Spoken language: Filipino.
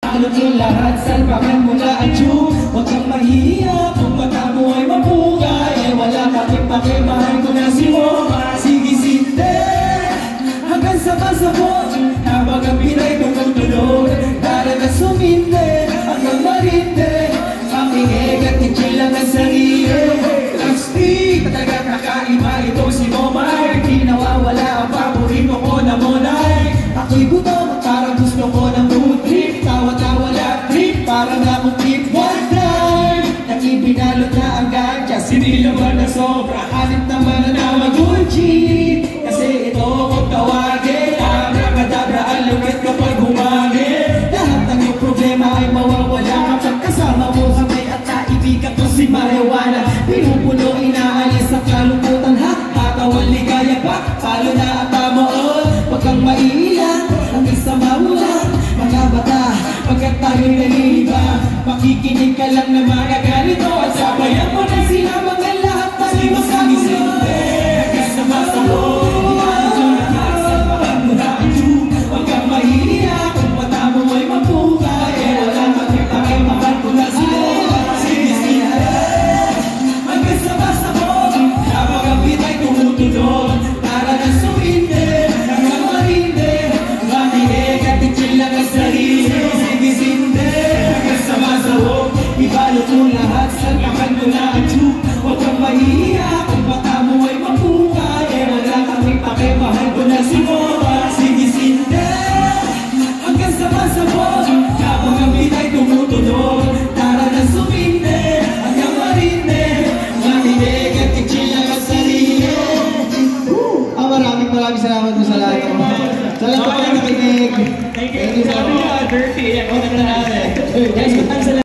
Alot mo lahat, salpakan mo na ang tube. Huwag kang mahiya, kung mata mo ay mapugay. Wala pake-pake, mahal ko na si Moma. Sige sinte, hanggang sa masabot. Habang ang pinay tumutunog, daraga suminde, hanggang marinde. Makinig at tichil lang ang sarili. Plastic, talaga kakaiba ito si Moma. Di nawawala ang paborito ko na Monay. Ako'y gutom, parang gusto ko ng road trip. Tawa-tawa lang trip, parang akong trip one time. Nakibinalot na ang ganja, sinilaban na sobra. Hanip naman na mag-ulchit. Kasi ito kung tawagin, abra-kadabra ang lungit kapag humangin. Lahat ng iyong problema ay mawawala kapag kasama mo kami at kaibigan ko si Marijuana. Pinupuno, inaalis ang kalungkutan ha. Tatawan ligaya pa, palo na at tamoon. Huwag kang maiilang, ang isa maulang. Mga bata, pagkat tayo'y naliliba, makikinig ka lang na mga ganito. At sabayan mo na sila mga lahat tayo masagulo. Kasama sa loob, salpakan mo na ang tube. Huwag kang mahihiya, kung mata mo ay mapugay. Wala makipake, mahal ko na sila. Sige sila, hanggang sa basta mo. Habang ang bitay tumutunog, para na suminde, hanggang marinde. Makinig at tichil lang ang sarili. Sige sinde, hanggang sa masahog. Ibalot mo lahat, salpakan mo na ang tube. Huwag kang mahihiya, kung baka mo ay mapukay. Wala kang ipake, mahal ko na si Moma. Sige sinde, hanggang sa masahog. Habang ang bitay tumutunog, tara na suminde, hanggang marinde. Makinig at tichil lang ang sarili. Maraming salamat po sa lahat. Sa lahat po nakikinig. Thank you. Sabi niya, dirty. Ako na natin.